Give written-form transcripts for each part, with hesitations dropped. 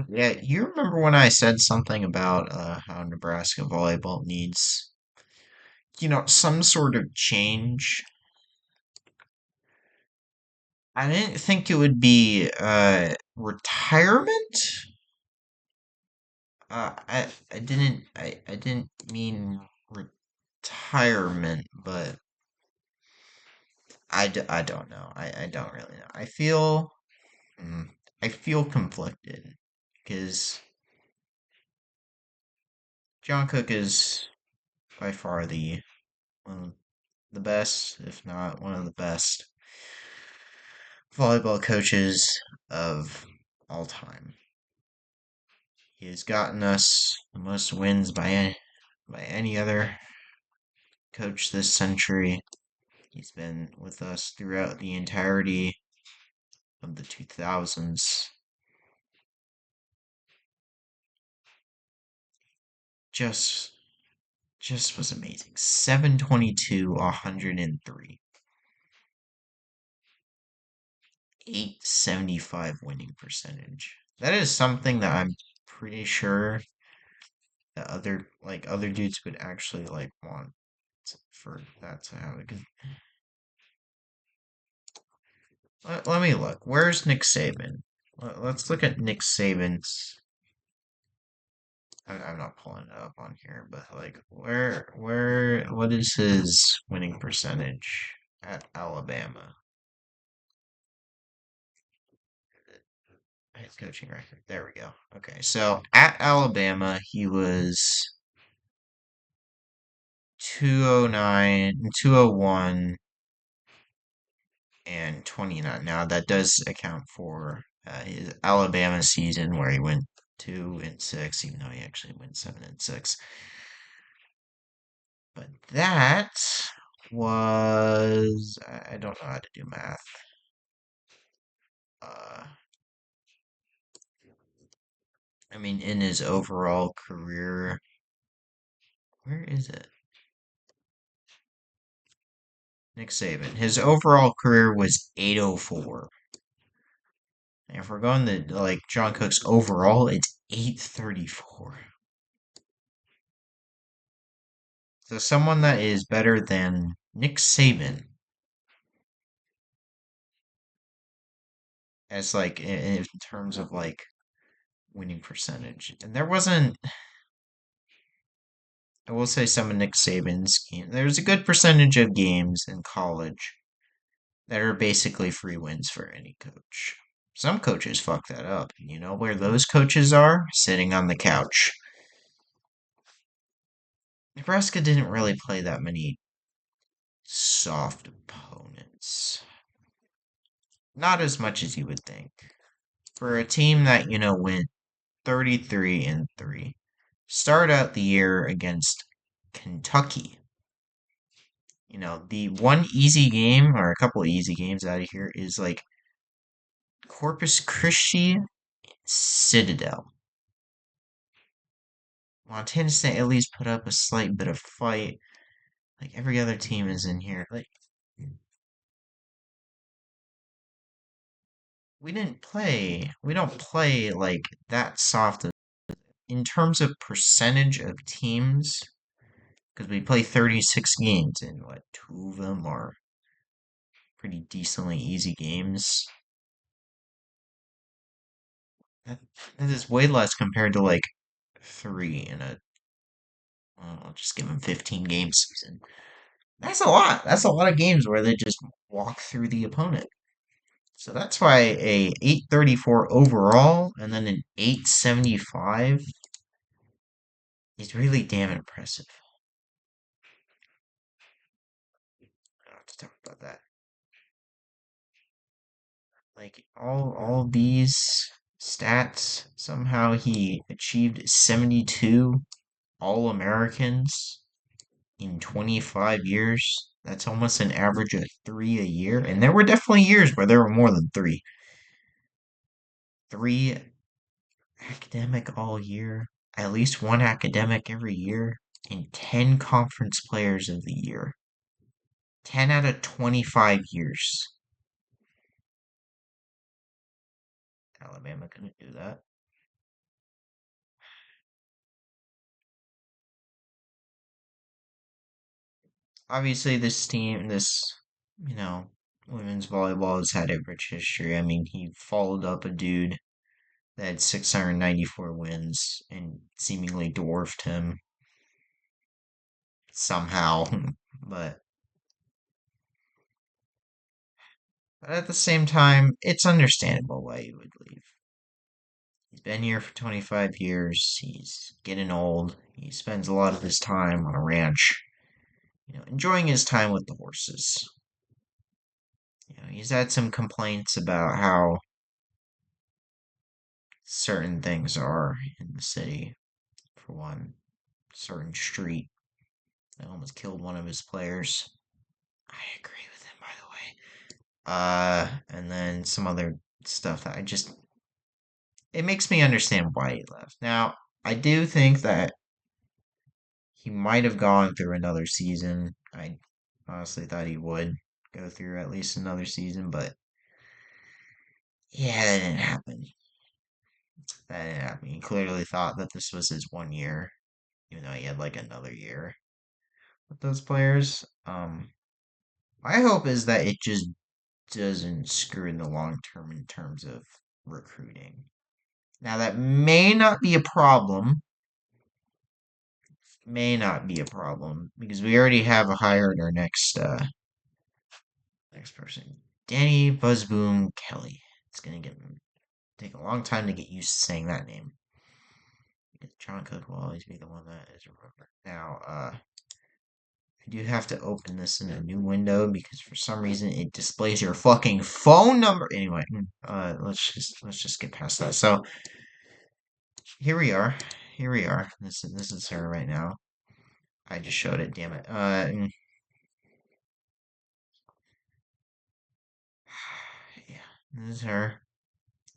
Yeah, you remember when I said something about how Nebraska volleyball needs, some sort of change? I didn't think it would be retirement. I didn't mean retirement, but I don't know. I don't really know. Mm, I feel conflicted because John Cook is by far one of the best, if not one of the best volleyball coaches of all time. He has gotten us the most wins by any other coach this century. He's been with us throughout the entirety of the 2000s. Just just was amazing. 722, 103, 875 winning percentage. That is something that I'm pretty sure that other dudes would actually want for that to happen. Let me look. Where's Nick Saban? Let's look at Nick Saban's. I'm not pulling it up on here, but what is his winning percentage at Alabama? His coaching record. There we go. Okay, so at Alabama, he was 209, 201, and 29. Now that does account for his Alabama season where he went 2-6, even though he actually went 7-6. But that was I don't know how to do math. Uh, I mean, in his overall career, where is it? Nick Saban. His overall career was 804. And if we're going to John Cook's overall, it's 834. So someone that is better than Nick Saban as in terms of winning percentage. And there wasn't I will say some of Nick Saban's games. There's a good percentage of games in college that are basically free wins for any coach. Some coaches fuck that up. You know where those coaches are? Sitting on the couch. Nebraska didn't really play that many soft opponents. Not as much as you would think. For a team that, went 33-3, start out the year against Kentucky. The one easy game or a couple of easy games out of here is Corpus Christi Citadel. Montana State at least put up a slight bit of fight. Every other team is in here. We don't play that soft in terms of percentage of teams because we play 36 games and two of them are pretty decently easy games. That, that is way less compared to three in a I'll just give them 15 game season. That's a lot. That's a lot of games where they just walk through the opponent. So that's why a 834 overall and then an 875 is really damn impressive. I don't have to talk about that. All of these stats, somehow he achieved 72 All-Americans in 25 years. That's almost an average of three a year. And there were definitely years where there were more than three. Three academic all year, at least one academic every year, and 10 conference players of the year. 10 out of 25 years. Alabama couldn't do that. obviously this team, you know, women's volleyball has had a rich history. I mean, he followed up a dude that had 694 wins and seemingly dwarfed him somehow. But, but at the same time, it's understandable why he would leave. He's been here for 25 years. He's getting old. He spends a lot of his time on a ranch, enjoying his time with the horses. He's had some complaints about how certain things are in the city. For one, certain street that almost killed one of his players. I agree with him, by the way. And then some other stuff that it makes me understand why he left. Now, I do think that he might have gone through another season. I honestly thought he would go through at least another season, but yeah, that didn't happen. That didn't happen. He clearly thought that this was his 1 year, even though he had like another year with those players. My hope is that it just doesn't screw in the long term in terms of recruiting. Now, that may not be a problem. May not be a problem because we already have a hired our next person, Danny Buzzboom Kelly. It's gonna take a long time to get used to saying that name. Because John Cook will always be the one that is remembered. Now, I do have to open this in a new window because for some reason it displays your fucking phone number. Anyway, let's just get past that. So here we are. Here we are. This is her right now. I just showed it. Damn it. Yeah, this is her.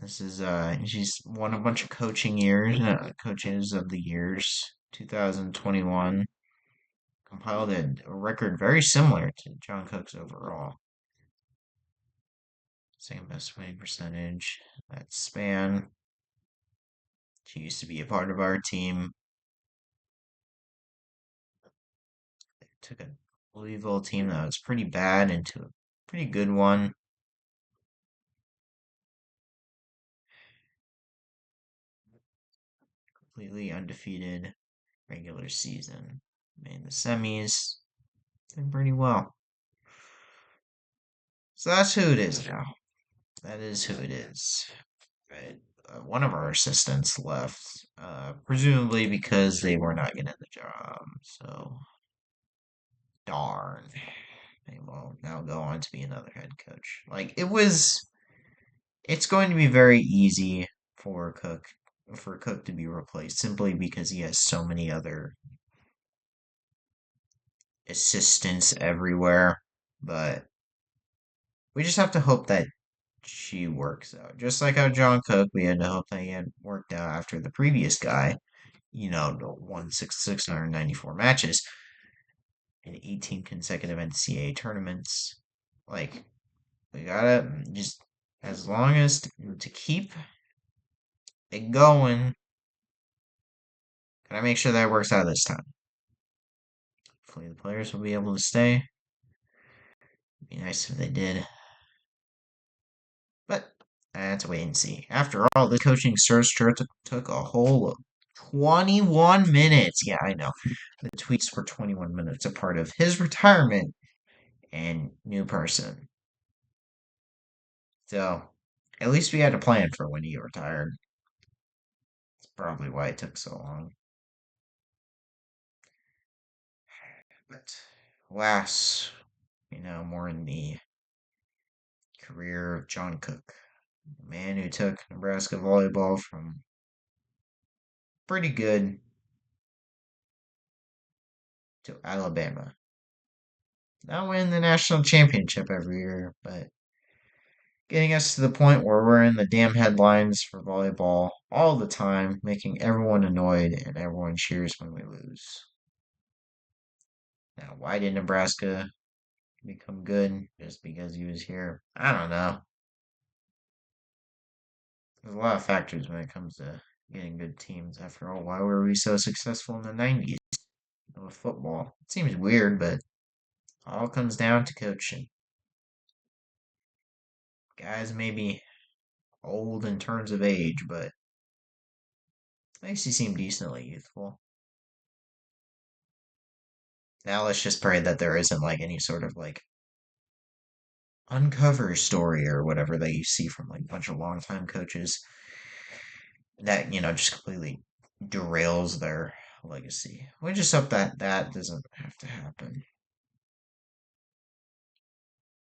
This is she's won a bunch of coaches of the years. 2021 compiled a record very similar to John Cook's overall. Second best winning percentage. That span. She used to be a part of our team. They took a Louisville team that was pretty bad into a pretty good one. Completely undefeated regular season. Made the semis. Did pretty well. So that's who it is now. That is who it is. Right. One of our assistants left, presumably because they were not getting the job. So, darn. They will now go on to be another head coach. It's going to be very easy for Cook to be replaced simply because he has so many other assistants everywhere. But we just have to hope that she works out. Just like how John Cook, we had to hope that he had worked out after the previous guy, won 694 matches in 18 consecutive NCAA tournaments. Like, we gotta just, as long as to keep it going, gotta make sure that it works out this time. Hopefully, the players will be able to stay. It'd be nice if they did. But that's wait and see. After all, this coaching search took a whole 21 minutes. Yeah, I know. The tweets were 21 minutes apart of his retirement and new person. So, at least we had a plan for when he retired. That's probably why it took so long. But, alas, more in the career of John Cook, the man who took Nebraska volleyball from pretty good to Alabama. Not winning the national championship every year, but getting us to the point where we're in the damn headlines for volleyball all the time, making everyone annoyed and everyone cheers when we lose. Now, why did Nebraska become good? Just because he was here? I don't know. There's a lot of factors when it comes to getting good teams. After all, why were we so successful in the 90s with football? It seems weird, but All comes down to coaching. Guys may be old in terms of age, but at least he seemed decently youthful. Now let's just pray that there isn't like any sort of like uncover story or whatever that you see from like a bunch of longtime coaches that, just completely derails their legacy. We just hope that that doesn't have to happen.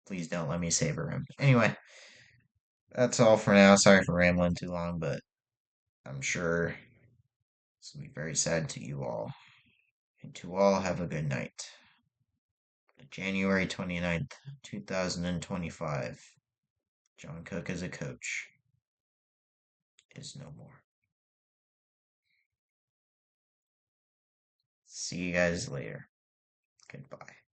Please don't let me savor him. Anyway, that's all for now. Sorry for rambling too long, but I'm sure this will be very sad to you all. And to all, have a good night. January 29th, 2025. John Cook as a coach is no more. See you guys later. Goodbye.